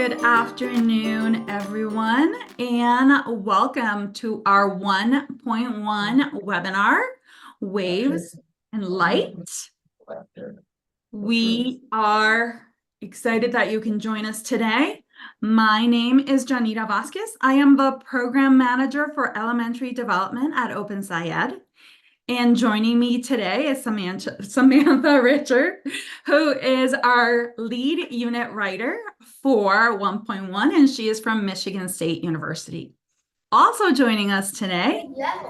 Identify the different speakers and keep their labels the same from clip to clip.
Speaker 1: Good afternoon, everyone, and welcome to our 1.1 webinar, Waves and Light. We are excited that you can join us today. My name is Janita Vasquez. I am the Program Manager for Elementary Development at OpenSciEd. And joining me today is Samantha Richard, who is our lead unit writer for 1.1, and she is from Michigan State University. Also joining us today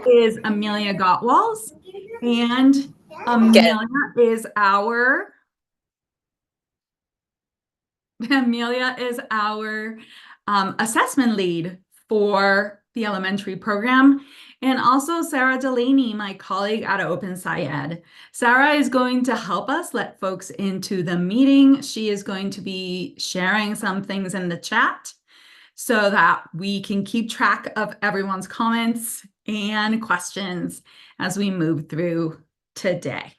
Speaker 1: is Amelia Gottwals, and Amelia is our assessment lead for the elementary program, and also Sarah Delaney, my colleague at OpenSciEd. Sarah is going to help us let folks into the meeting. She is going to be sharing some things in the chat so that we can keep track of everyone's comments and questions as we move through today.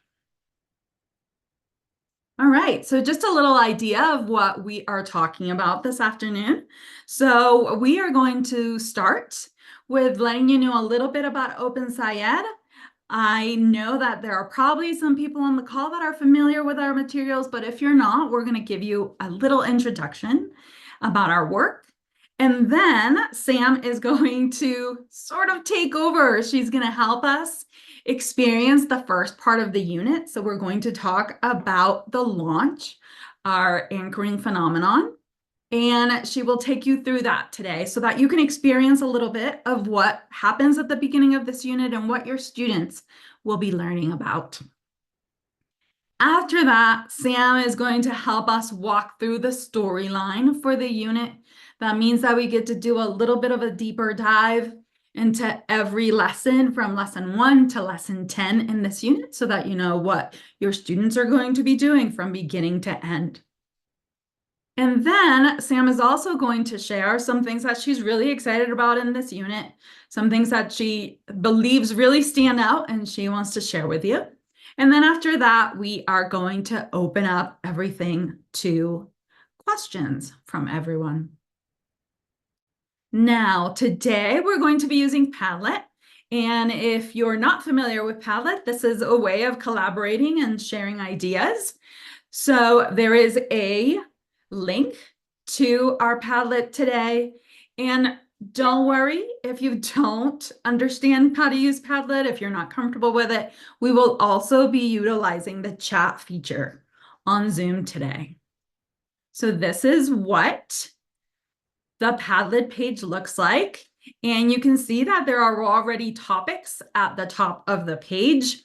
Speaker 1: All right, so just a little idea of what we are talking about this afternoon. So we are going to start with letting you know a little bit about OpenSciEd. I know that there are probably some people on the call that are familiar with our materials, but if you're not, we're going to give you a little introduction about our work. And then Sam is going to sort of take over. She's going to help us experience the first part of the unit. So we're going to talk about the launch, our anchoring phenomenon, and she will take you through that today so that you can experience a little bit of what happens at the beginning of this unit and what your students will be learning about. After that, Sam is going to help us walk through the storyline for the unit. That means that we get to do a little bit of a deeper dive into every lesson from lesson 1 to lesson 10 in this unit so that you know what your students are going to be doing from beginning to end. And then Sam is also going to share some things that she's really excited about in this unit, some things that she believes really stand out and she wants to share with you. And then after that, we are going to open up everything to questions from everyone. Now, today we're going to be using Padlet. And if you're not familiar with Padlet, this is a way of collaborating and sharing ideas. So there is a link to our Padlet today. And don't worry if you don't understand how to use Padlet, if you're not comfortable with it. We will also be utilizing the chat feature on Zoom today. So this is what the Padlet page looks like. And you can see that there are already topics at the top of the page.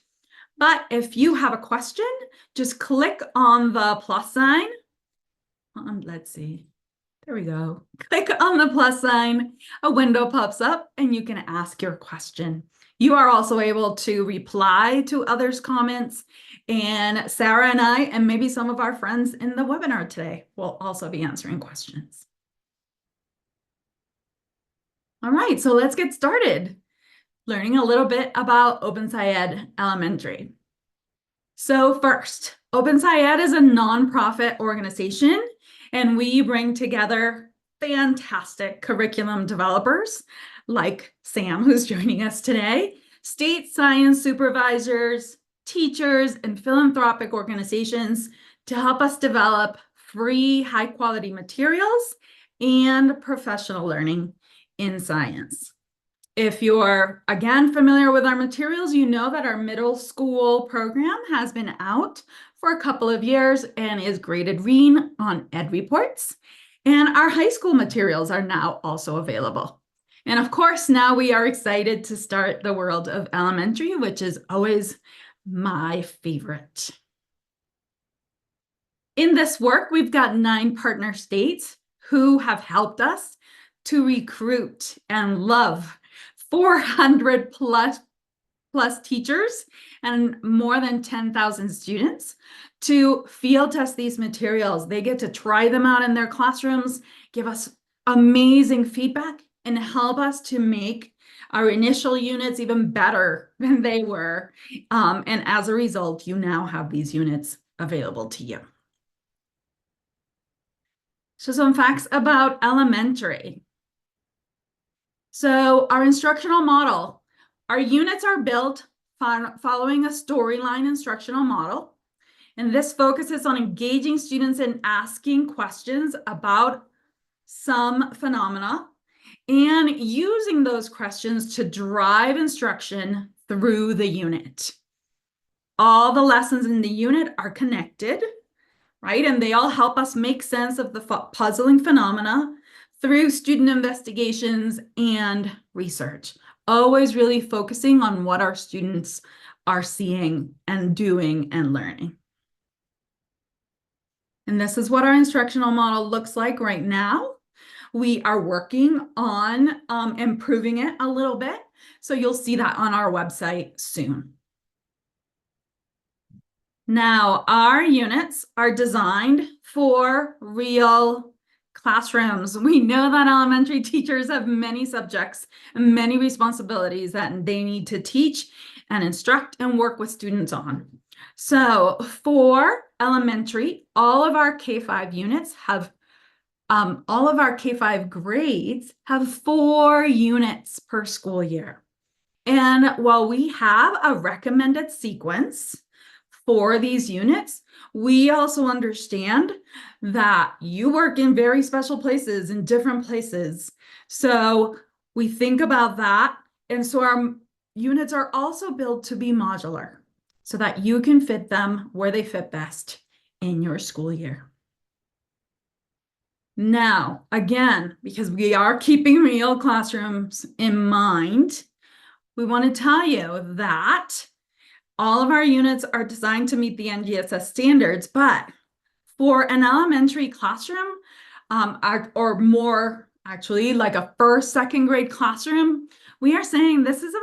Speaker 1: But if you have a question, just click on the plus sign. Let's see. There we go. Click on the plus sign. A window pops up and you can ask your question. You are also able to reply to others' comments. And Sarah and I, and maybe some of our friends in the webinar today, will also be answering questions. All right, so let's get started learning a little bit about OpenSciEd Elementary. So first, OpenSciEd is a nonprofit organization, and we bring together fantastic curriculum developers like Sam, who's joining us today, state science supervisors, teachers, and philanthropic organizations to help us develop free, high-quality materials and professional learning in science. If you're, again, familiar with our materials, you know that our middle school program has been out for a couple of years and is graded green on EdReports. And our high school materials are now also available. And of course, now we are excited to start the world of elementary, which is always my favorite. In this work, we've got 9 partner states who have helped us to recruit and love 400 plus teachers and more than 10,000 students to field test these materials. They get to try them out in their classrooms, give us amazing feedback, and help us to make our initial units even better than they were. And as a result, you now have these units available to you. So some facts about elementary. So our instructional model, our units are built following a storyline instructional model. And this focuses on engaging students in asking questions about some phenomena and using those questions to drive instruction through the unit. All the lessons in the unit are connected, right? And they all help us make sense of the puzzling phenomena through student investigations and research. Always really focusing on what our students are seeing and doing and learning. And this is what our instructional model looks like right now. We are working on improving it a little bit. So you'll see that on our website soon. Now, our units are designed for real classrooms. We know that elementary teachers have many subjects and many responsibilities that they need to teach and instruct and work with students on. So for elementary, all of our K-5 units have, all of our K-5 grades have 4 units per school year. And while we have a recommended sequence for these units, we also understand that you work in very special places, in different places. So we think about that. And so our units are also built to be modular so that you can fit them where they fit best in your school year. Now, again, because we are keeping real classrooms in mind, we want to tell you that all of our units are designed to meet the NGSS standards, but for an elementary classroom, or more actually like a first, second grade classroom, we are saying this is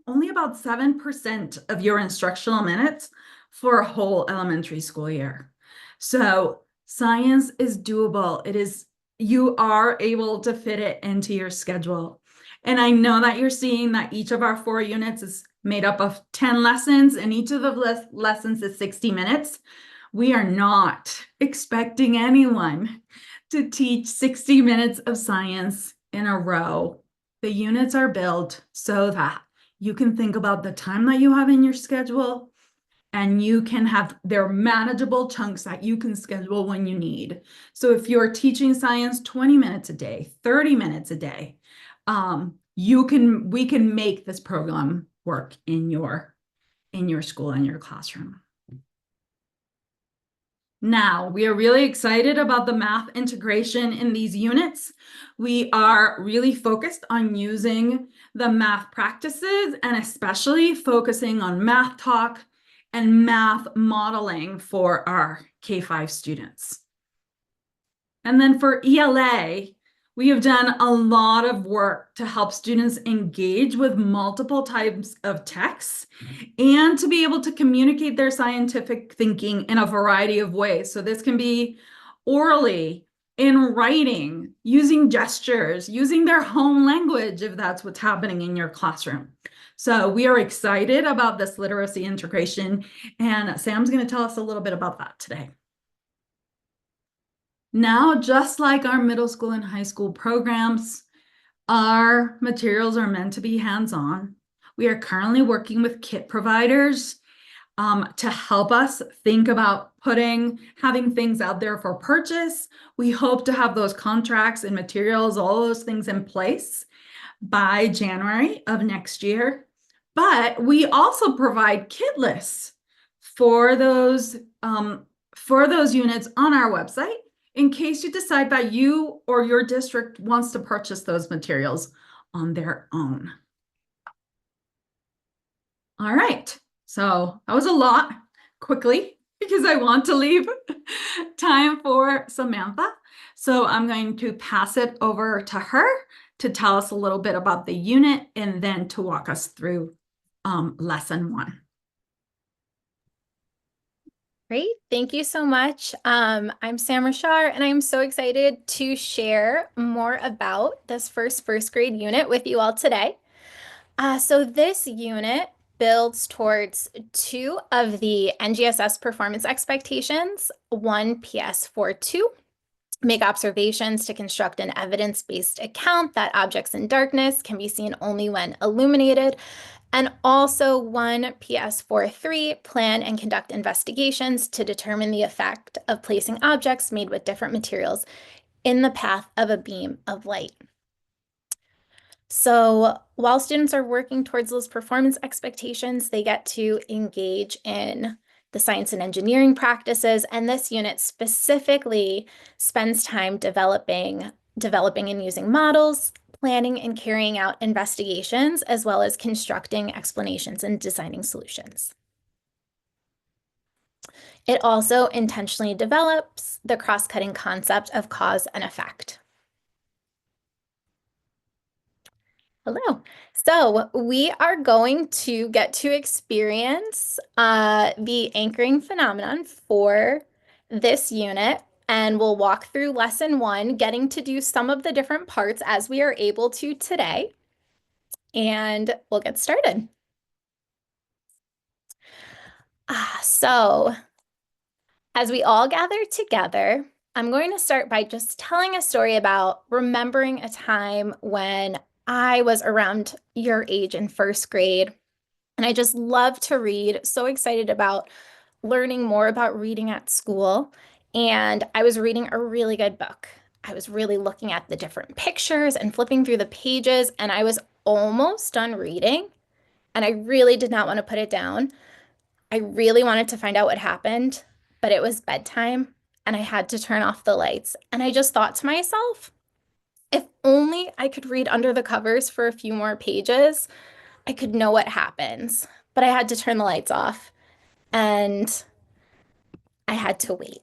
Speaker 1: only about 7% of your instructional minutes for a whole elementary school year. So science is doable. You are able to fit it into your schedule. And I know that you're seeing that each of our 4 units is made up of 10 lessons, and each of the lessons is 60 minutes. We are not expecting anyone to teach 60 minutes of science in a row. The units are built so that you can think about the time that you have in your schedule, and you can have their manageable chunks that you can schedule when you need. So if you're teaching science 20 minutes a day, 30 minutes a day, we can make this program work in your school, in your classroom. Now, we are really excited about the math integration in these units. We are really focused on using the math practices and especially focusing on math talk and math modeling for our K-5 students. And then for ELA, we have done a lot of work to help students engage with multiple types of texts and to be able to communicate their scientific thinking in a variety of ways. So this can be orally, in writing, using gestures, using their home language if that's what's happening in your classroom. So we are excited about this literacy integration, and Sam's going to tell us a little bit about that today. Now, just like our middle school and high school programs, our materials are meant to be hands-on. We are currently working with kit providers to help us think about having things out there for purchase. We hope to have those contracts and materials, all those things in place by January of next year. But we also provide kit lists for those units on our website in case you decide that you or your district wants to purchase those materials on their own. All right, so that was a lot quickly because I want to leave time for Samantha. So I'm going to pass it over to her to tell us a little bit about the unit and then to walk us through lesson 1.
Speaker 2: Great. Thank you so much. I'm Sam Rashar, and I'm so excited to share more about this first grade unit with you all today. So this unit builds towards 2 of the NGSS performance expectations, one PS42 make observations to construct an evidence-based account that objects in darkness can be seen only when illuminated, and also 1 PS43, plan and conduct investigations to determine the effect of placing objects made with different materials in the path of a beam of light. So while students are working towards those performance expectations, they get to engage in the science and engineering practices, and this unit specifically spends time developing and using models, planning and carrying out investigations, as well as constructing explanations and designing solutions. It also intentionally develops the cross-cutting concept of cause and effect. Hello. So we are going to get to experience the anchoring phenomenon for this unit, and we'll walk through lesson 1, getting to do some of the different parts as we are able to today, and we'll get started. So as we all gather together, I'm going to start by just telling a story about remembering a time when I was around your age in first grade, and I just love to read, so excited about learning more about reading at school. And I was reading a really good book. I was really looking at the different pictures and flipping through the pages, and I was almost done reading, and I really did not want to put it down. I really wanted to find out what happened, but it was bedtime and I had to turn off the lights. And I just thought to myself, if only I could read under the covers for a few more pages, I could know what happens. But I had to turn the lights off and I had to wait.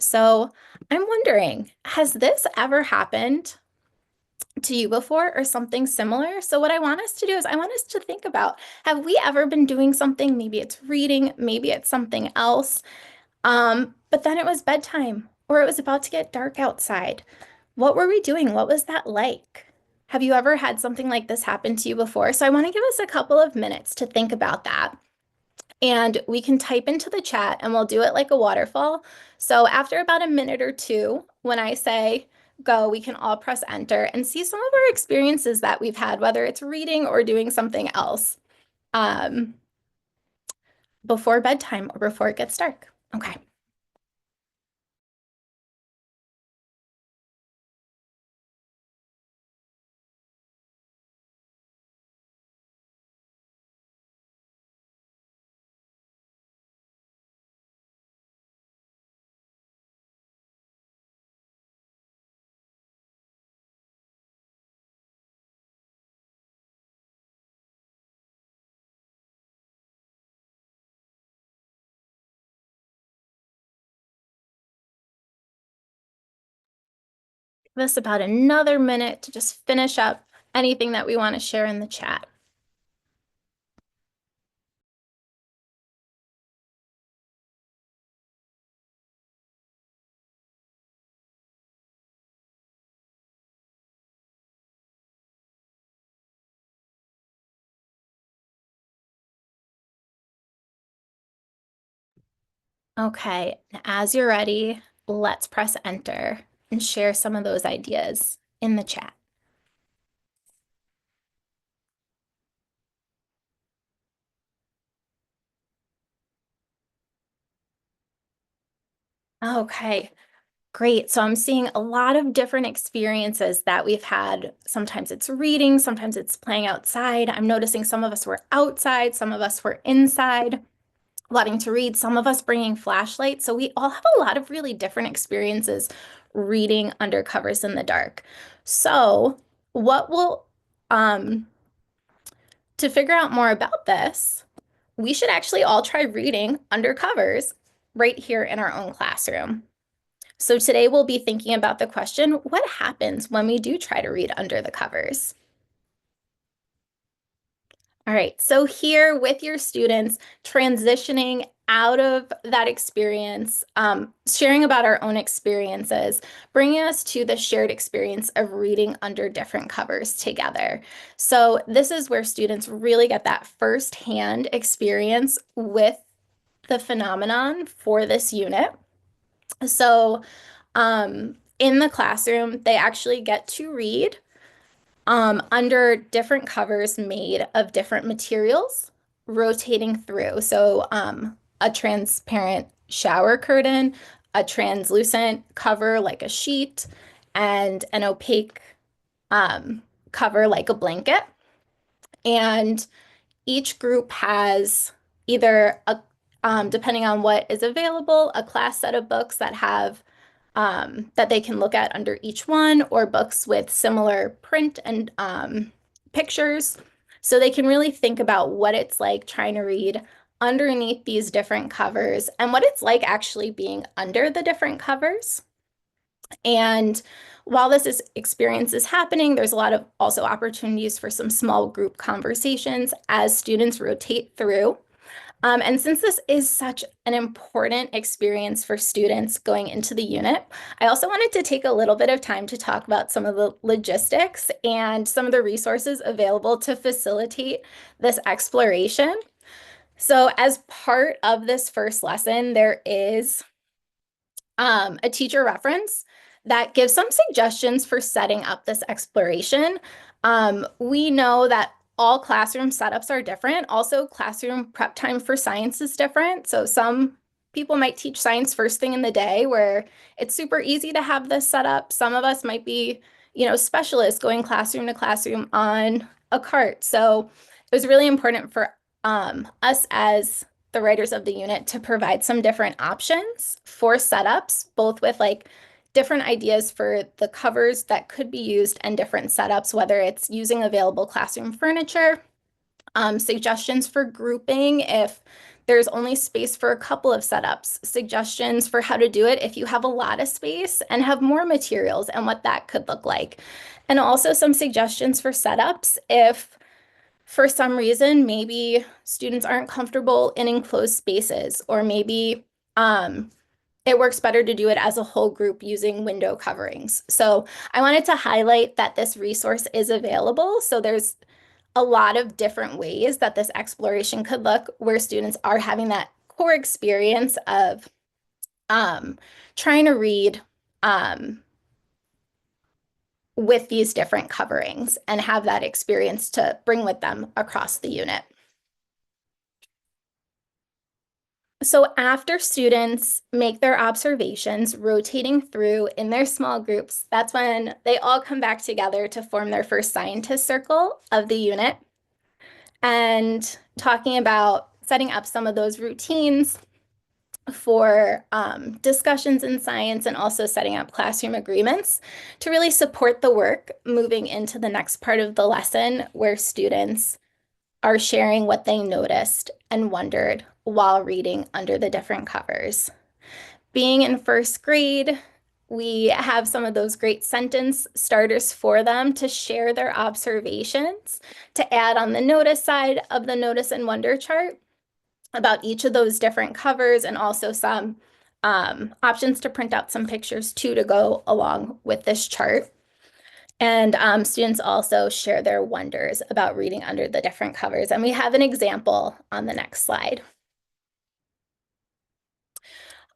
Speaker 2: So I'm wondering, has this ever happened to you before or something similar? So what I want us to do is I want us to think about, have we ever been doing something? Maybe it's reading, maybe it's something else. But then it was bedtime or it was about to get dark outside. What were we doing? What was that like? Have you ever had something like this happen to you before? So I want to give us a couple of minutes to think about that. And we can type into the chat and we'll do it like a waterfall. So after about a minute or two, when I say go, we can all press enter and see some of our experiences that we've had, whether it's reading or doing something else before bedtime or before it gets dark. Okay. Give us about another minute to just finish up anything that we want to share in the chat. Okay, as you're ready, let's press enter and share some of those ideas in the chat. Okay, great. So I'm seeing a lot of different experiences that we've had. Sometimes it's reading, sometimes it's playing outside. I'm noticing some of us were outside, some of us were inside, wanting to read, some of us bringing flashlights. So we all have a lot of really different experiences reading under covers in the dark. So what will, to figure out more about this, we should actually all try reading under covers right here in our own classroom. So today we'll be thinking about the question, what happens when we do try to read under the covers? All right, so here with your students, transitioning out of that experience, sharing about our own experiences, bringing us to the shared experience of reading under different covers together. So this is where students really get that firsthand experience with the phenomenon for this unit. So in the classroom, they actually get to read under different covers made of different materials, rotating through. So a transparent shower curtain, a translucent cover like a sheet, and an opaque cover like a blanket. And each group has either depending on what is available, a class set of books that have that they can look at under each one, or books with similar print and pictures. So they can really think about what it's like trying to read underneath these different covers and what it's like actually being under the different covers. And while experience is happening, there's a lot of also opportunities for some small group conversations as students rotate through. And since this is such an important experience for students going into the unit, I also wanted to take a little bit of time to talk about some of the logistics and some of the resources available to facilitate this exploration. So as part of this first lesson, there is a teacher reference that gives some suggestions for setting up this exploration. We know that all classroom setups are different. Also, classroom prep time for science is different. So some people might teach science first thing in the day where it's super easy to have this set up. Some of us might be, specialists going classroom to classroom on a cart. So it was really important for us as the writers of the unit to provide some different options for setups, both with like different ideas for the covers that could be used and different setups, whether it's using available classroom furniture, suggestions for grouping if there's only space for a couple of setups, suggestions for how to do it if you have a lot of space and have more materials and what that could look like. And also some suggestions for setups if for some reason, maybe students aren't comfortable in enclosed spaces, or maybe it works better to do it as a whole group using window coverings. So I wanted to highlight that this resource is available. So there's a lot of different ways that this exploration could look where students are having that core experience of trying to read with these different coverings and have that experience to bring with them across the unit. So after students make their observations, rotating through in their small groups, that's when they all come back together to form their first scientist circle of the unit and talking about setting up some of those routines for discussions in science and also setting up classroom agreements to really support the work moving into the next part of the lesson where students are sharing what they noticed and wondered while reading under the different covers. Being in first grade, we have some of those great sentence starters for them to share their observations, to add on the notice side of the notice and wonder chart about each of those different covers, and also some options to print out some pictures too to go along with this chart. And students also share their wonders about reading under the different covers. And we have an example on the next slide.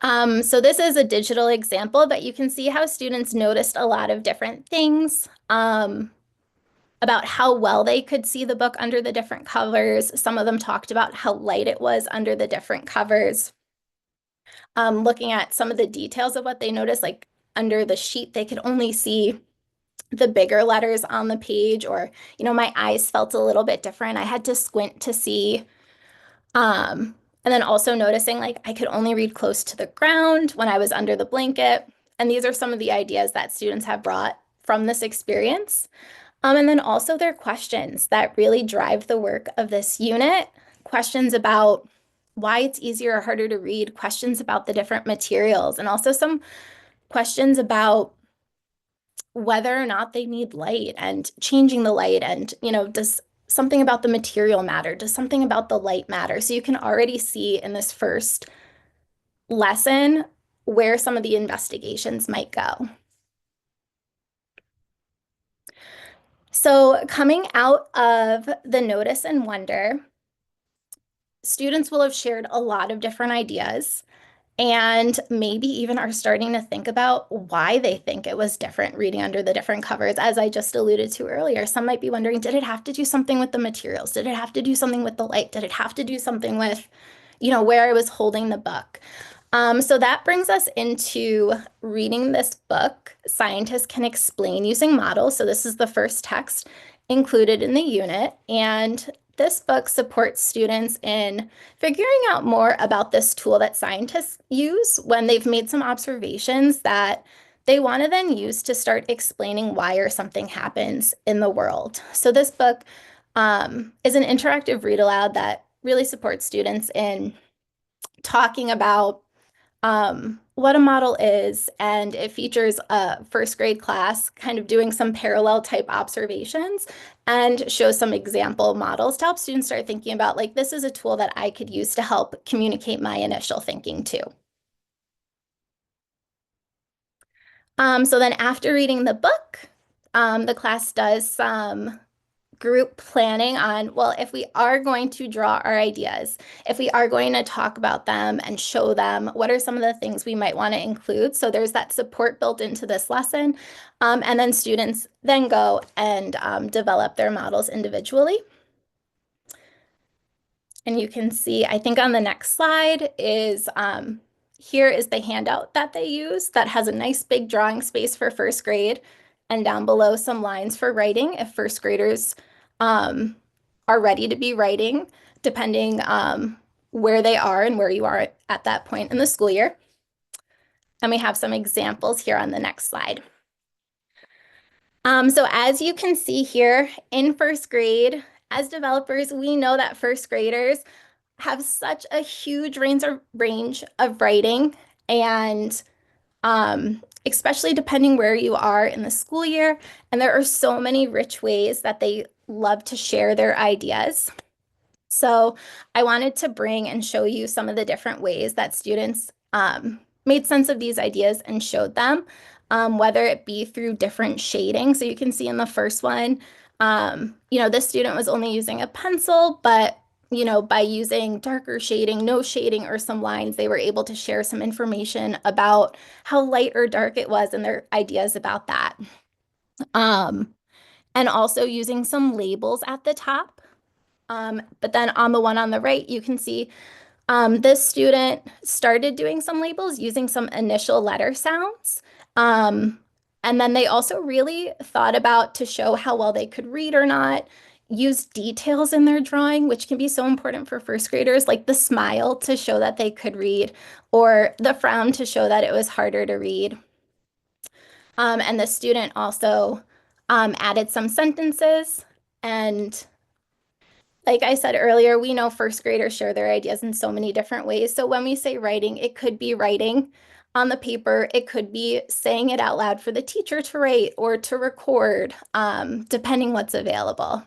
Speaker 2: So this is a digital example, but you can see how students noticed a lot of different things about how well they could see the book under the different covers. Some of them talked about how light it was under the different covers. Looking at some of the details of what they noticed, like under the sheet, they could only see the bigger letters on the page, or, my eyes felt a little bit different. I had to squint to see. And then also noticing like I could only read close to the ground when I was under the blanket. And these are some of the ideas that students have brought from this experience. And then also their questions that really drive the work of this unit. Questions about why it's easier or harder to read, questions about the different materials, and also some questions about whether or not they need light and changing the light, and, does something about the material matter? Does something about the light matter? So you can already see in this first lesson where some of the investigations might go. So coming out of the notice and wonder, students will have shared a lot of different ideas. and maybe even are starting to think about why they think it was different reading under the different covers. As I just alluded to earlier, some might be wondering, did it have to do something with the materials? Did it have to do something with the light? Did it have to do something with, where I was holding the book? So that brings us into reading this book, Scientists Can Explain Using Models. So this is the first text included in the unit. And this book supports students in figuring out more about this tool that scientists use when they've made some observations that they want to then use to start explaining why or something happens in the world. So this book is an interactive read aloud that really supports students in talking about what a model is, and it features a first grade class kind of doing some parallel type observations and shows some example models to help students start thinking about, like, this is a tool that I could use to help communicate my initial thinking too. So then after reading the book, the class does some group planning on, well, if we are going to draw our ideas, if we are going to talk about them and show them, what are some of the things we might want to include? So there's that support built into this lesson. And then students then go and develop their models individually. And you can see, I think on the next slide is, here is the handout that they use that has a nice big drawing space for first grade, and down below some lines for writing if first graders are ready to be writing, depending where they are and where you are at that point in the school year. And we have some examples here on the next slide. So as you can see here in first grade, as developers, we know that first graders have such a huge range of writing, and especially depending where you are in the school year. And there are so many rich ways that they love to share their ideas. So I wanted to bring and show you some of the different ways that students made sense of these ideas and showed them, whether it be through different shading. So you can see in the first one, this student was only using a pencil, but by using darker shading, no shading, or some lines, they were able to share some information about how light or dark it was and their ideas about that. And also using some labels at the top. But then on the one on the right, you can see this student started doing some labels using some initial letter sounds. And then they also really thought about, to show how well they could read or not, use details in their drawing, which can be so important for first graders, like the smile to show that they could read, or the frown to show that it was harder to read. And the student also added some sentences. And like I said earlier, we know first graders share their ideas in so many different ways. So when we say writing, it could be writing on the paper. It could be saying it out loud for the teacher to write or to record, depending what's available.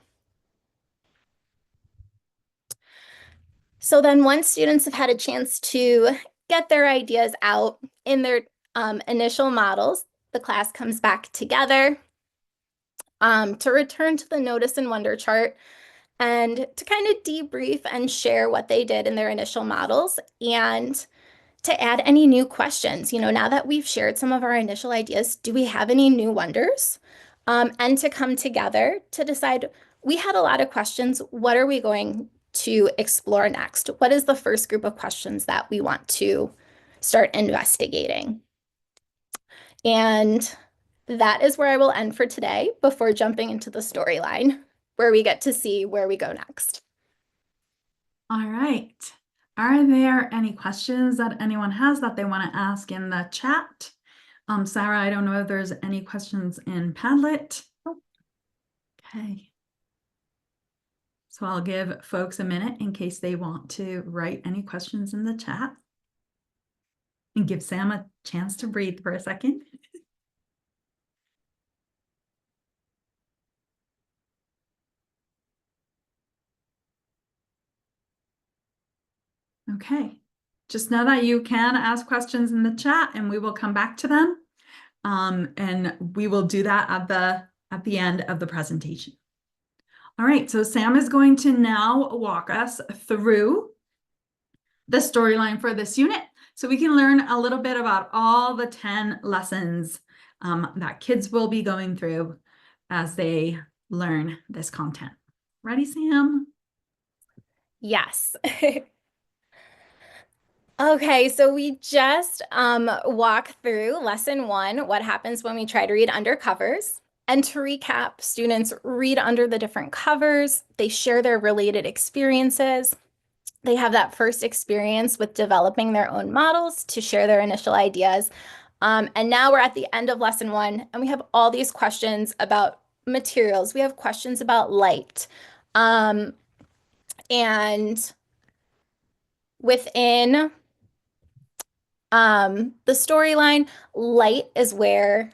Speaker 2: So then once students have had a chance to get their ideas out in their initial models, the class comes back together to return to the notice and wonder chart and to kind of debrief and share what they did in their initial models, and to add any new questions. Now that we've shared some of our initial ideas, do we have any new wonders? And to come together to decide, we had a lot of questions. What are we going to explore next? What is the first group of questions that we want to start investigating? And that is where I will end for today before jumping into the storyline, where we get to see where we go next.
Speaker 1: All right. Are there any questions that anyone has that they want to ask in the chat? Sarah, I don't know if there's any questions in Padlet. Okay. So I'll give folks a minute in case they want to write any questions in the chat. And give Sam a chance to breathe for a second. Okay, just know that you can ask questions in the chat and we will come back to them. And we will do that at the end of the presentation. All right, so Sam is going to now walk us through the storyline for this unit. so we can learn a little bit about all the 10 lessons that kids will be going through as they learn this content. Ready, Sam?
Speaker 2: Yes. Okay, so we just walked through lesson 1, what happens when we try to read under covers. And to recap, students read under the different covers, they share their related experiences, they have that first experience with developing their own models to share their initial ideas. And now we're at the end of lesson 1, and we have all these questions about materials. We have questions about light. And within the storyline, light is where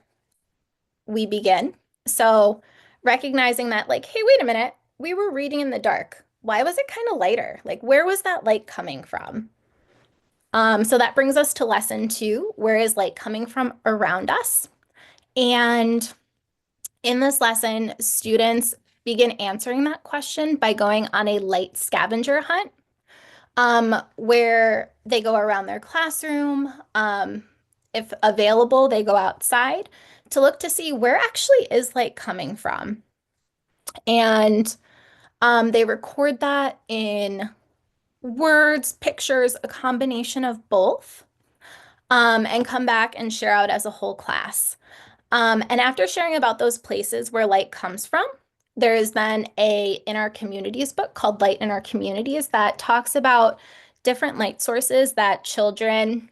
Speaker 2: we begin. So recognizing that, like, hey, wait a minute, we were reading in the dark. Why was it kind of lighter? Like, where was that light coming from? So that brings us to lesson 2, where is light coming from around us? And in this lesson, students begin answering that question by going on a light scavenger hunt, where they go around their classroom. If available, they go outside to look to see where actually is light coming from. And they record that in words, pictures, a combination of both, and come back and share out as a whole class. And after sharing about those places where light comes from, there is then a In Our Communities book called Light in Our Communities that talks about different light sources that children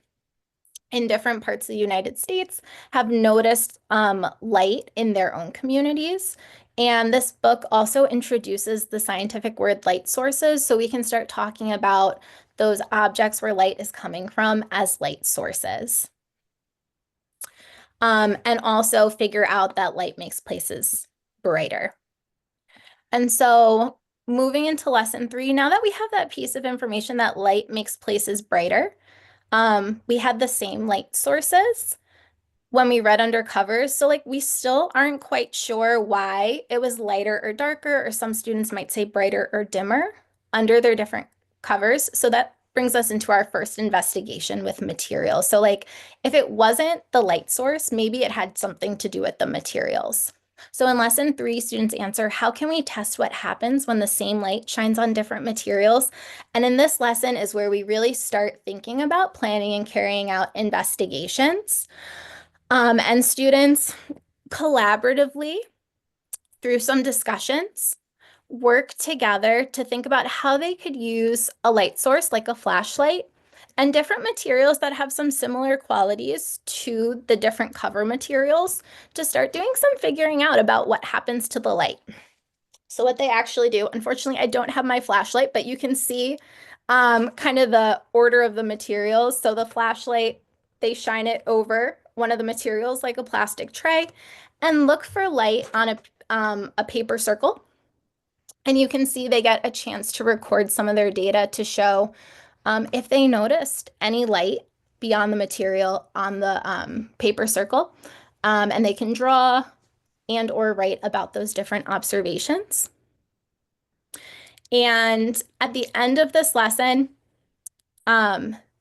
Speaker 2: in different parts of the United States have noticed light in their own communities. And this book also introduces the scientific word light sources, so we can start talking about those objects where light is coming from as light sources. And also figure out that light makes places brighter. And so moving into lesson 3, now that we have that piece of information that light makes places brighter, we had the same light sources when we read under covers. So like we still aren't quite sure why it was lighter or darker, or some students might say brighter or dimmer under their different covers. So that brings us into our first investigation with materials. So like if it wasn't the light source, maybe it had something to do with the materials. So in lesson 3, students answer, how can we test what happens when the same light shines on different materials? And in this lesson is where we really start thinking about planning and carrying out investigations. And students collaboratively, through some discussions, work together to think about how they could use a light source like a flashlight and different materials that have some similar qualities to the different cover materials to start doing some figuring out about what happens to the light. So what they actually do, unfortunately, I don't have my flashlight, but you can see kind of the order of the materials. So the flashlight, they shine it over one of the materials like a plastic tray and look for light on a paper circle. And you can see they get a chance to record some of their data to show if they noticed any light beyond the material on the paper circle. And they can draw and or write about those different observations. And at the end of this lesson,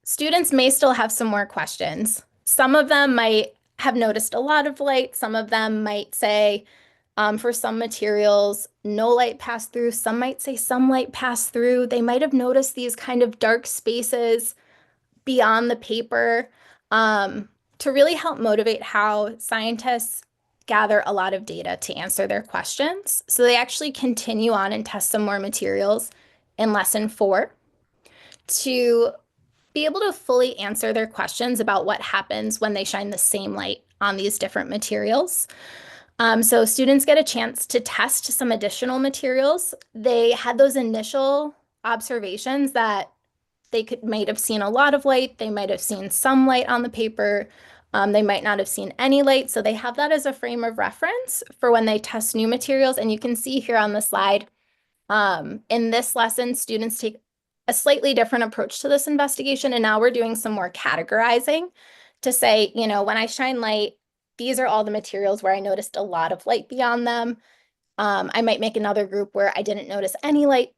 Speaker 2: students may still have some more questions. Some of them might have noticed a lot of light. Some of them might say, for some materials, no light passed through. Some might say some light passed through. They might have noticed these kind of dark spaces beyond the paper, to really help motivate how scientists gather a lot of data to answer their questions. So they actually continue on and test some more materials in lesson 4 to be able to fully answer their questions about what happens when they shine the same light on these different materials. So students get a chance to test some additional materials. They had those initial observations that they might have seen a lot of light, they might have seen some light on the paper, they might not have seen any light. So they have that as a frame of reference for when they test new materials. And you can see here on the slide, in this lesson, students take a slightly different approach to this investigation. And now we're doing some more categorizing to say, you know, when I shine light, these are all the materials where I noticed a lot of light beyond them. I might make another group where I didn't notice any light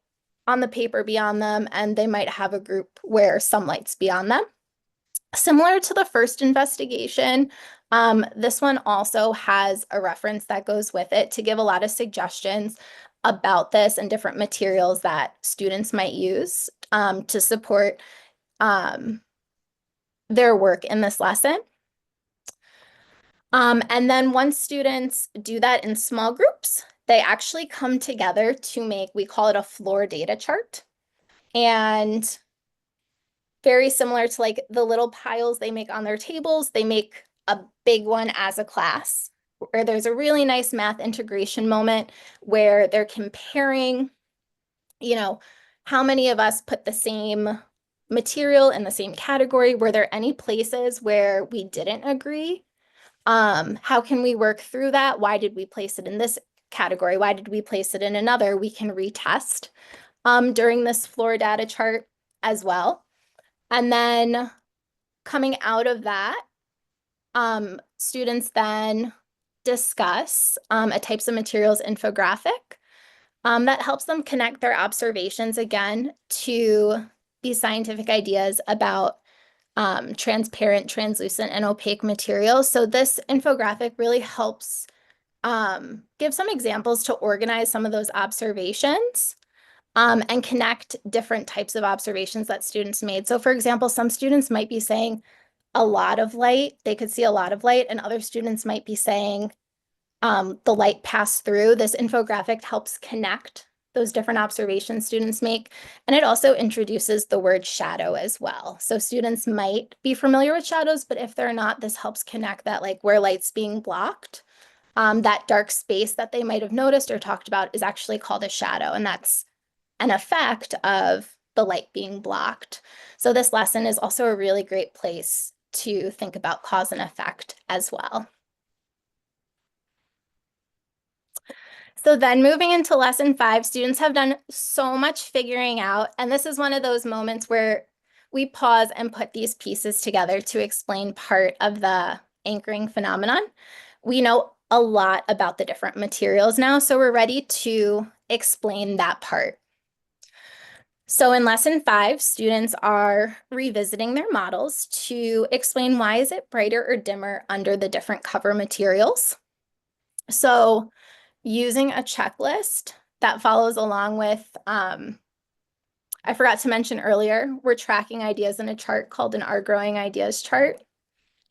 Speaker 2: on the paper beyond them, and they might have a group where some light's beyond them. Similar to the first investigation, this one also has a reference that goes with it to give a lot of suggestions about this and different materials that students might use to support their work in this lesson. And then once students do that in small groups, they actually come together to make, we call it a floor data chart. And very similar to like the little piles they make on their tables, they make a big one as a class where there's a really nice math integration moment where they're comparing, how many of us put the same material in the same category? Were there any places where we didn't agree? How can we work through that? Why did we place it in this category? Why did we place it in another? We can retest during this floor data chart as well. And then coming out of that, students then discuss a types of materials infographic that helps them connect their observations again to these scientific ideas about transparent, translucent, and opaque materials. So this infographic really helps give some examples to organize some of those observations and connect different types of observations that students made. So for example, some students might be saying a lot of light, they could see a lot of light, and other students might be saying the light passed through. This infographic helps connect those different observations students make. And it also introduces the word shadow as well. So students might be familiar with shadows, but if they're not, this helps connect that, like where light's being blocked. That dark space that they might have noticed or talked about is actually called a shadow, and that's an effect of the light being blocked. So this lesson is also a really great place to think about cause and effect as well. So then moving into lesson 5, students have done so much figuring out, and this is one of those moments where we pause and put these pieces together to explain part of the anchoring phenomenon. We know a lot about the different materials now, so we're ready to explain that part. So in lesson 5, students are revisiting their models to explain why is it brighter or dimmer under the different cover materials. So using a checklist that follows along with, I forgot to mention earlier, we're tracking ideas in a chart called an Our Growing Ideas chart.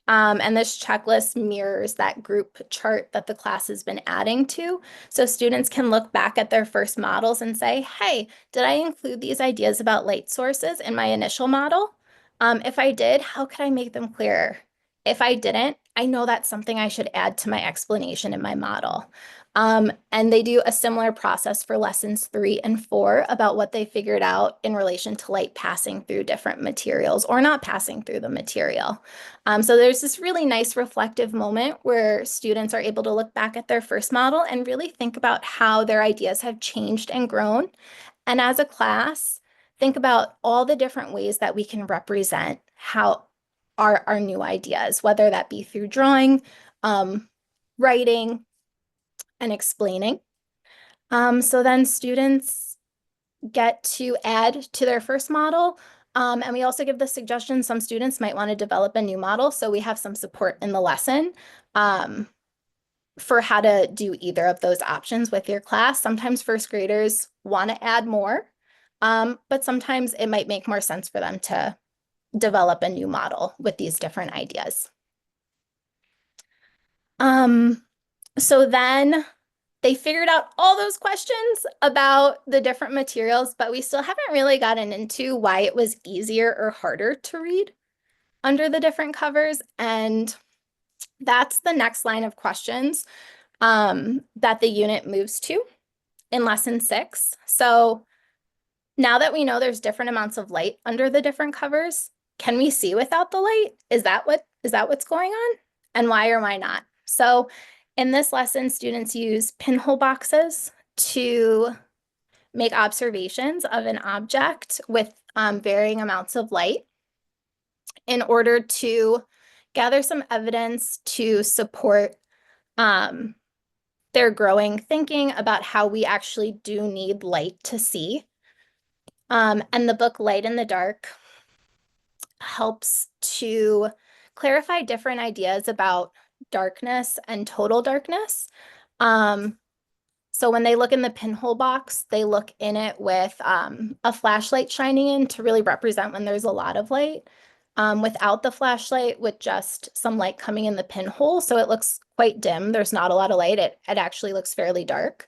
Speaker 2: And this checklist mirrors that group chart that the class has been adding to. So students can look back at their first models and say, hey, did I include these ideas about light sources in my initial model? If I did, how could I make them clearer? If I didn't, I know that's something I should add to my explanation in my model. And they do a similar process for lessons 3 and 4 about what they figured out in relation to light passing through different materials or not passing through the material. So there's this really nice reflective moment where students are able to look back at their first model and really think about how their ideas have changed and grown. And as a class, think about all the different ways that we can represent how our new ideas, whether that be through drawing, writing, and explaining. So then students get to add to their first model. And we also give the suggestion some students might want to develop a new model. So we have some support in the lesson for how to do either of those options with your class. Sometimes first graders want to add more, but sometimes it might make more sense for them to develop a new model with these different ideas. So then they figured out all those questions about the different materials, but we still haven't really gotten into why it was easier or harder to read under the different covers. And that's the next line of questions that the unit moves to in lesson 6. So now that we know there's different amounts of light under the different covers, can we see without the light? Is that what's going on? And why or why not? So in this lesson, students use pinhole boxes to make observations of an object with varying amounts of light in order to gather some evidence to support their growing thinking about how we actually do need light to see. And the book Light in the Dark helps to clarify different ideas about darkness and total darkness. So when they look in the pinhole box, they look in it with a flashlight shining in to really represent when there's a lot of light. Without the flashlight, with just some light coming in the pinhole, so it looks quite dim. There's not a lot of light. It actually looks fairly dark.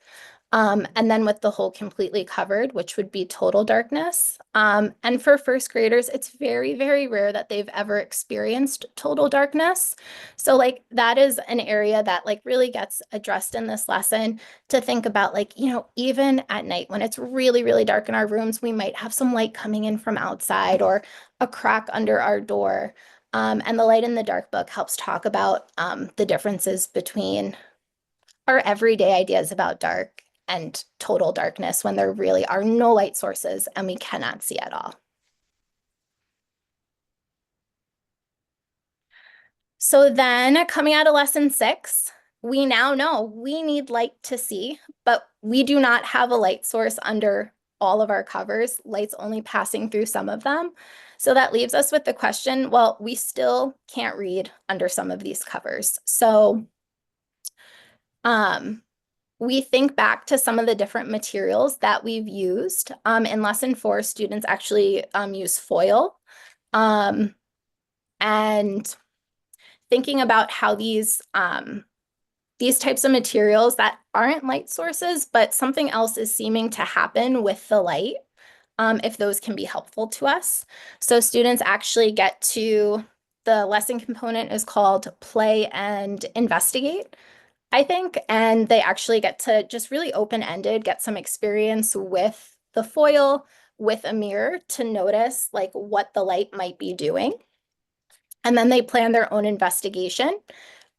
Speaker 2: And then with the hole completely covered, which would be total darkness. And for first graders, it's very, very rare that they've ever experienced total darkness. So like that is an area that like really gets addressed in this lesson, to think about, like, you know, even at night when it's really, really dark in our rooms, we might have some light coming in from outside or a crack under our door. And the Light in the Dark book helps talk about the differences between our everyday ideas about dark and total darkness, when there really are no light sources and we cannot see at all. So then coming out of lesson 6, we now know we need light to see, but we do not have a light source under all of our covers. Light's only passing through some of them. So that leaves us with the question, well, we still can't read under some of these covers. So we think back to some of the different materials that we've used. In lesson 4, students actually use foil. And thinking about how these types of materials that aren't light sources, but something else is seeming to happen with the light, if those can be helpful to us. So students actually get to, the lesson component is called Play and Investigate, I think, and they actually get to just really open-ended, get some experience with the foil, with a mirror, to notice like what the light might be doing. And then they plan their own investigation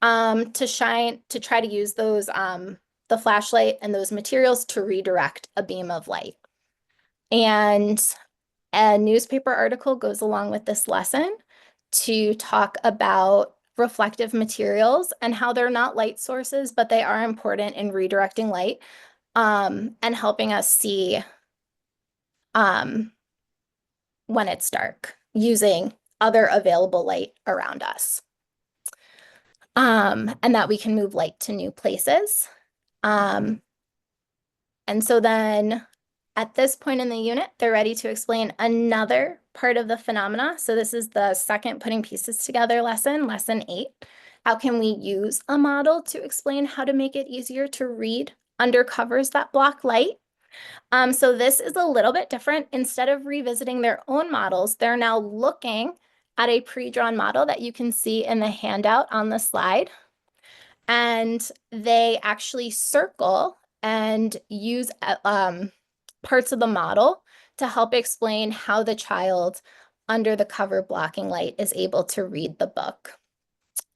Speaker 2: to try to use those the flashlight and those materials to redirect a beam of light. And a newspaper article goes along with this lesson to talk about reflective materials and how they're not light sources, but they are important in redirecting light and helping us see when it's dark, using other available light around us. And that we can move light to new places. And so then at this point in the unit, they're ready to explain another part of the phenomena. So this is the second putting pieces together lesson, lesson 8. How can we use a model to explain how to make it easier to read under covers that block light? So this is a little bit different. Instead of revisiting their own models, they're now looking at a pre-drawn model that you can see in the handout on the slide. And they actually circle and use parts of the model to help explain how the child under the cover blocking light is able to read the book.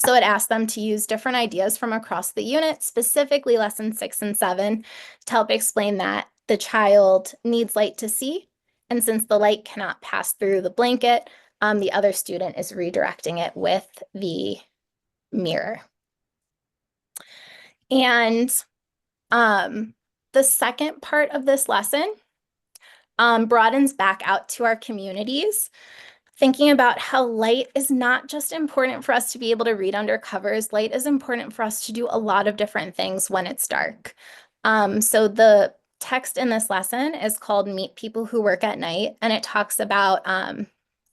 Speaker 2: So it asks them to use different ideas from across the unit, specifically lessons 6 and 7, to help explain that the child needs light to see. And since the light cannot pass through the blanket, the other student is redirecting it with the mirror. And the second part of this lesson broadens back out to our communities, thinking about how light is not just important for us to be able to read under covers. Light is important for us to do a lot of different things when it's dark. So the text in this lesson is called Meet People Who Work at Night, and it talks about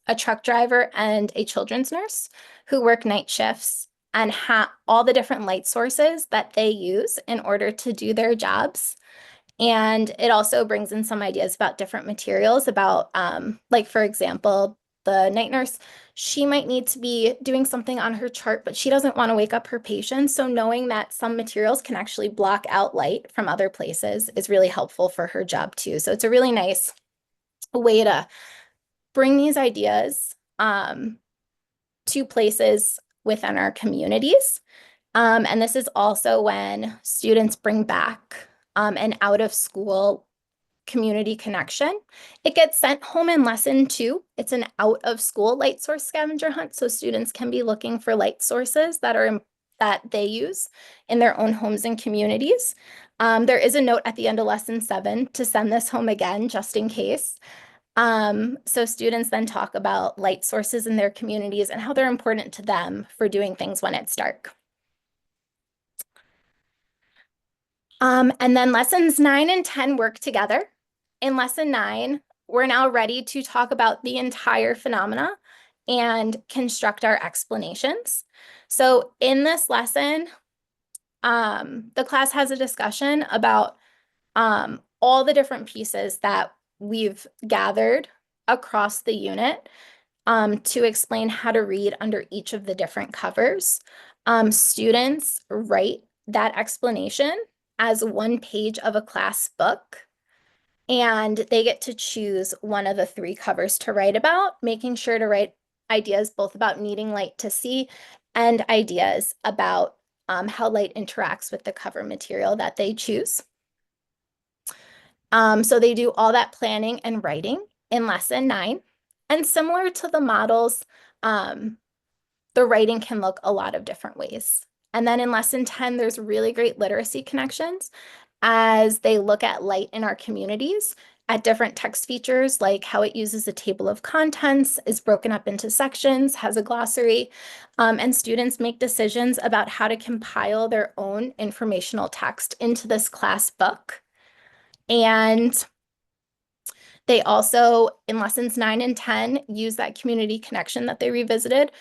Speaker 2: a truck driver and a children's nurse who work night shifts, and all the different light sources that they use in order to do their jobs. And it also brings in some ideas about different materials, about like, for example, the night nurse, she might need to be doing something on her chart, but she doesn't want to wake up her patient. So knowing that some materials can actually block out light from other places is really helpful for her job too. So it's a really nice way to bring these ideas to places within our communities. And this is also when students bring back an out of school community connection. It gets sent home in lesson 2. It's an out of school light source scavenger hunt. So students can be looking for light sources that they use in their own homes and communities. There is a note at the end of lesson 7 to send this home again, just in case. So students then talk about light sources in their communities and how they're important to them for doing things when it's dark. And then lessons 9 and 10 work together. In lesson 9, we're now ready to talk about the entire phenomena and construct our explanations. So in this lesson, the class has a discussion about all the different pieces that we've gathered across the unit to explain how to read under each of the different covers. Students write that explanation as one page of a class book, and they get to choose one of the 3 covers to write about, making sure to write ideas both about needing light to see and ideas about how light interacts with the cover material that they choose. So they do all that planning and writing in lesson 9. And similar to the models, the writing can look a lot of different ways. And then in lesson 10, there's really great literacy connections as they look at light in our communities at different text features, like how it uses a table of contents, is broken up into sections, has a glossary, and students make decisions about how to compile their own informational text into this class book. And they also, in lessons 9 and 10, use that community connection that they revisited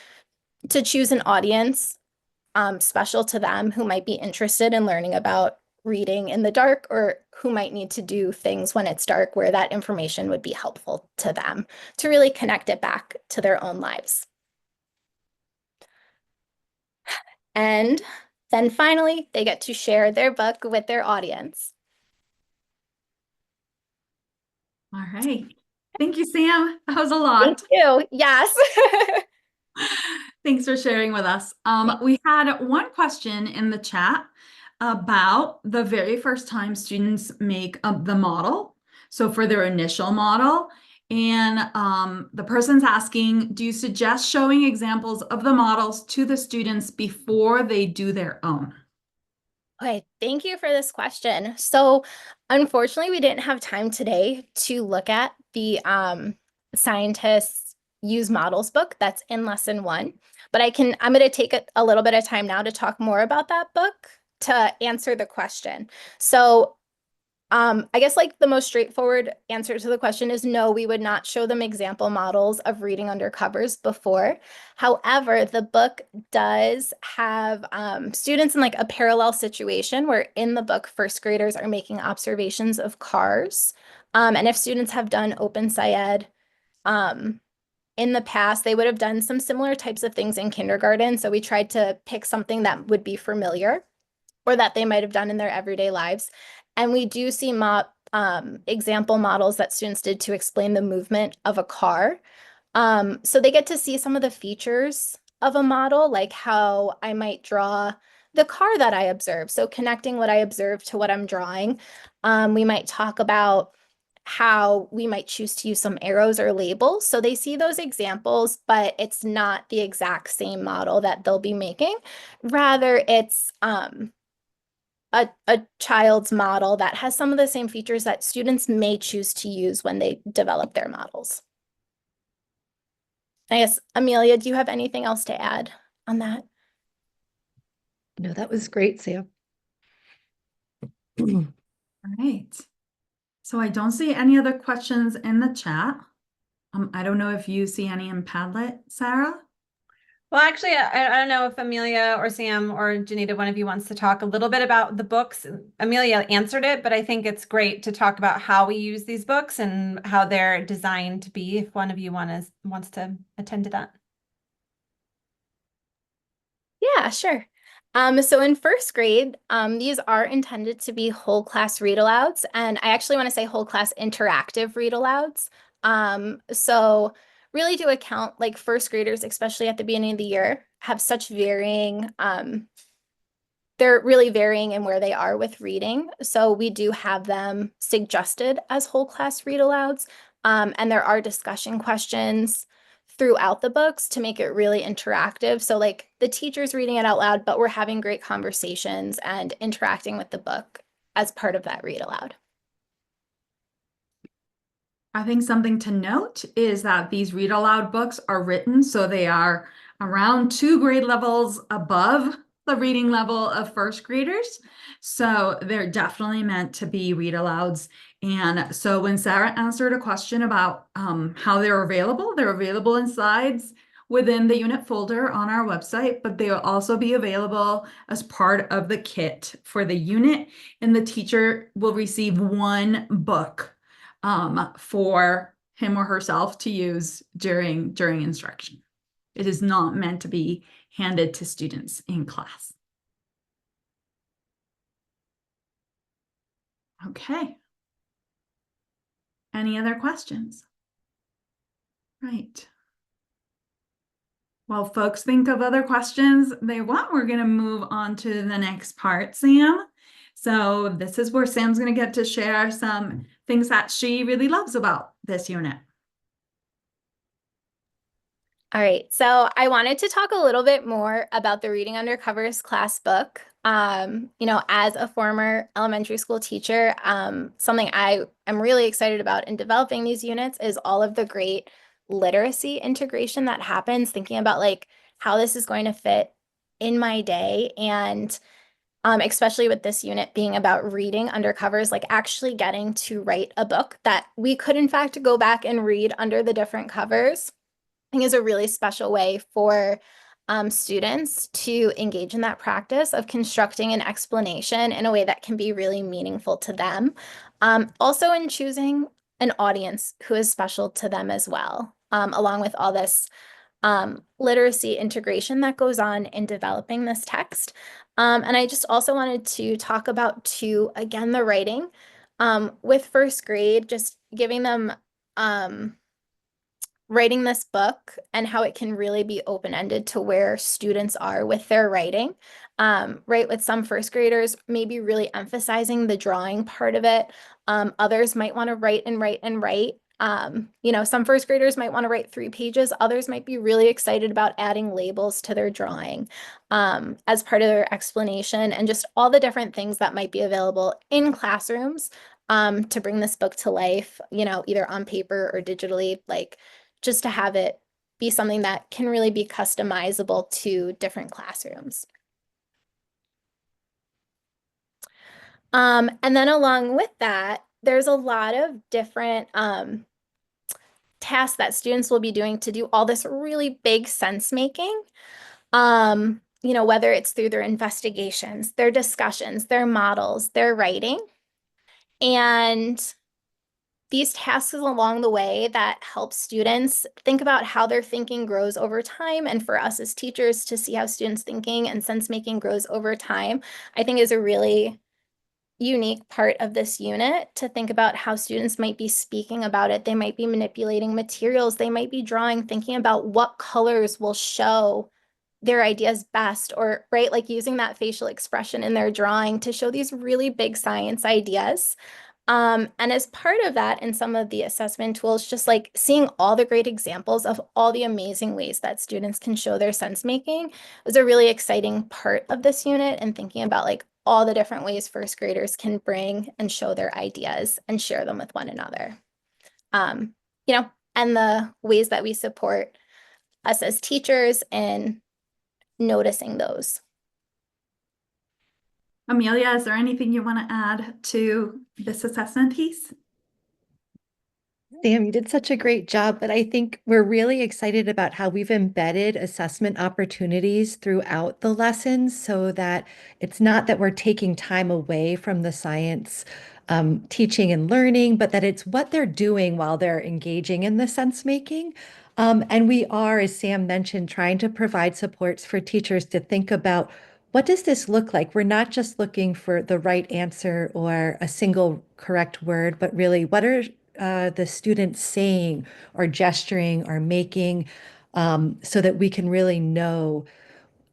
Speaker 2: to choose an audience special to them who might be interested in learning about reading in the dark, or who might need to do things when it's dark where that information would be helpful to them to really connect it back to their own lives. And then finally, they get to share their book with their audience.
Speaker 1: All right. Thank you, Sam. That was a
Speaker 2: Thank
Speaker 1: lot.
Speaker 2: you. Yes.
Speaker 1: Thanks for sharing with us. We had one question in the chat about the very first time students make the model. So for their initial model, and the person's asking, do you suggest showing examples of the models to the students before they do their own?
Speaker 2: Okay, thank you for this question. So unfortunately, we didn't have time today to look at the scientists use models book that's in lesson 1, but I'm going to take a little bit of time now to talk more about that book to answer the question. So I guess like the most straightforward answer to the question is no, we would not show them example models of reading under covers before. However, the book does have students in like a parallel situation where in the book, first graders are making observations of cars. And if students have done Open SciEd in the past, they would have done some similar types of things in kindergarten. So we tried to pick something that would be familiar or that they might have done in their everyday lives. And we do see example models that students did to explain the movement of a car. So they get to see some of the features of a model, like how I might draw the car that I observe. So connecting what I observe to what I'm drawing. We might talk about how we might choose to use some arrows or labels. So they see those examples, but it's not the exact same model that they'll be making. Rather, it's a child's model that has some of the same features that students may choose to use when they develop their models. I guess, Amelia, do you have anything else to add on that?
Speaker 3: No, that was great, Sam.
Speaker 1: All right. So I don't see any other questions in the chat. I don't know if you see any in Padlet, Sarah?
Speaker 4: Well, actually, I don't know if Amelia or Sam or Janita, one of you wants to talk a little bit about the books. Amelia answered it, but I think it's great to talk about how we use these books and how they're designed to be, if one of you wants to attend to that.
Speaker 2: Yeah, sure. So in first grade, these are intended to be whole class read alouds, and I actually want to say whole class interactive read alouds. So really do account like first graders, especially at the beginning of the year, have such varying, they're really varying in where they are with reading. So we do have them suggested as whole class read alouds, and there are discussion questions throughout the books to make it really interactive. So like the teacher's reading it out loud, but we're having great conversations and interacting with the book as part of that read aloud.
Speaker 1: I think something to note is that these read aloud books are written so they are around 2 grade levels above the reading level of first graders. So they're definitely meant to be read alouds. And so when Sarah answered a question about how they're available in slides within the unit folder on our website, but they will also be available as part of the kit for the unit, and the teacher will receive one book for him or herself to use during instruction. It is not meant to be handed to students in class. Okay. Any other questions? Right. While folks think of other questions they want, we're going to move on to the next part, Sam. So this is where Sam's going to get to share some things that she really loves about this unit.
Speaker 2: All right, so I wanted to talk a little bit more about the Reading Under Covers class book. As a former elementary school teacher, something I am really excited about in developing these units is all of the great literacy integration that happens, thinking about like how this is going to fit in my day, and especially with this unit being about reading under covers, like actually getting to write a book that we could in fact go back and read under the different covers. I think is a really special way for students to engage in that practice of constructing an explanation in a way that can be really meaningful to them. Also in choosing an audience who is special to them as well, along with all this literacy integration that goes on in developing this text. And I just also wanted to talk about again, the writing with first grade, just giving them writing this book and how it can really be open-ended to where students are with their writing. Right, with some first graders, maybe really emphasizing the drawing part of it. Others might want to write and write and write. Some first graders might want to write 3 pages. Others might be really excited about adding labels to their drawing as part of their explanation, and just all the different things that might be available in classrooms to bring this book to life, either on paper or digitally, like just to have it be something that can really be customizable to different classrooms. And then along with that, there's a lot of different tasks that students will be doing to do all this really big sense making. Whether it's through their investigations, their discussions, their models, their writing. And these tasks along the way that help students think about how their thinking grows over time, and for us as teachers to see how students' thinking and sense making grows over time, I think is a really unique part of this unit to think about how students might be speaking about it. They might be manipulating materials. They might be drawing, thinking about what colors will show their ideas best, or right, like using that facial expression in their drawing to show these really big science ideas. And as part of that, in some of the assessment tools, just like seeing all the great examples of all the amazing ways that students can show their sense making was a really exciting part of this unit, and thinking about like all the different ways first graders can bring and show their ideas and share them with one another. And the ways that we support us as teachers in noticing those.
Speaker 1: Amelia, is there anything you want to add to this assessment piece?
Speaker 3: Sam, you did such a great job, but I think we're really excited about how we've embedded assessment opportunities throughout the lessons, so that it's not that we're taking time away from the science teaching and learning, but that it's what they're doing while they're engaging in the sense making. And we are, as Sam mentioned, trying to provide supports for teachers to think about, what does this look like? We're not just looking for the right answer or a single correct word, but really, what are the students saying or gesturing or making, so that we can really know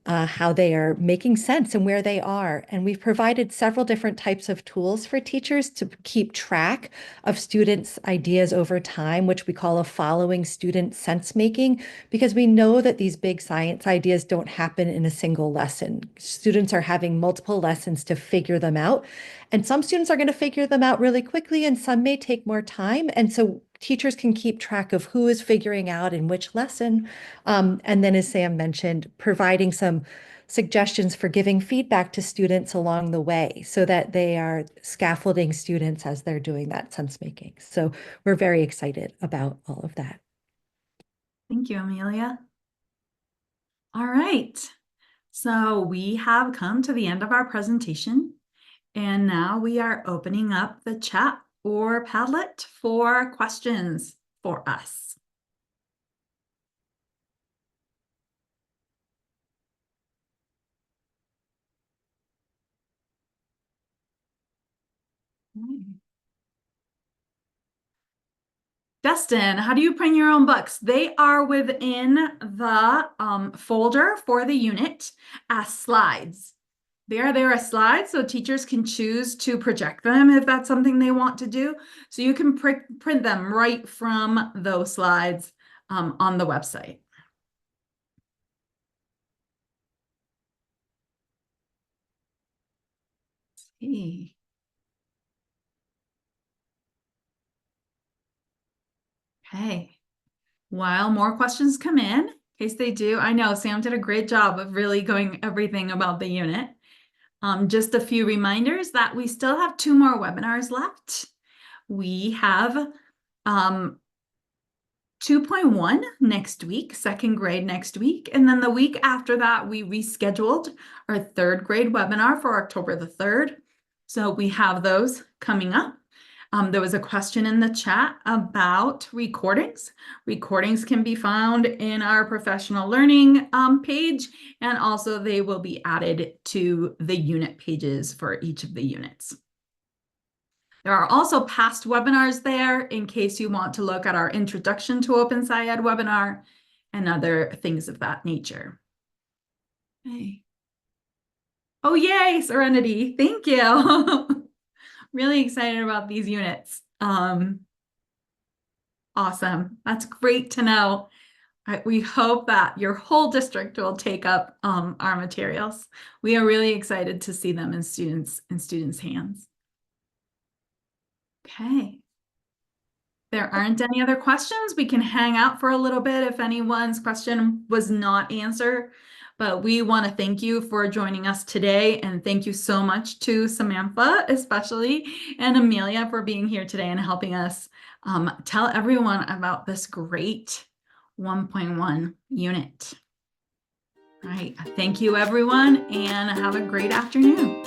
Speaker 3: how they are making sense and where they are. And we've provided several different types of tools for teachers to keep track of students' ideas over time, which we call a following student sense making, because we know that these big science ideas don't happen in a single lesson. Students are having multiple lessons to figure them out. And some students are going to figure them out really quickly, and some may take more time. And so teachers can keep track of who is figuring out in which lesson. And then, as Sam mentioned, providing some suggestions for giving feedback to students along the way so that they are scaffolding students as they're doing that sense making. So we're very excited about all of that.
Speaker 1: Thank you, Amelia. All right. So we have come to the end of our presentation, and now we are opening up the chat or Padlet for questions for us. Dustin, how do you print your own books? They are within the folder for the unit as slides. There are slides, so teachers can choose to project them if that's something they want to do. So you can print them right from those slides on the website. Let's see. Okay. While more questions come in case they do, I know Sam did a great job of really going everything about the unit. Just a few reminders that we still have 2 more webinars left. We have 2.1 next week, 2nd grade next week. And then the week after that, we rescheduled our 3rd grade webinar for October the 3rd. So we have those coming up. There was a question in the chat about recordings. Recordings can be found in our professional learning page, and also they will be added to the unit pages for each of the units. There are also past webinars there in case you want to look at our Introduction to Open SciEd webinar and other things of that nature. Okay. Oh, yay, Serenity. Thank you. Really excited about these units. Awesome. That's great to know. We hope that your whole district will take up our materials. We are really excited to see them in students' hands. Okay. There aren't any other questions. We can hang out for a little bit if anyone's question was not answered. But we want to thank you for joining us today. And thank you so much to Samantha, especially, and Amelia for being here today and helping us tell everyone about this great 1.1 unit. All right. Thank you, everyone, and have a great afternoon.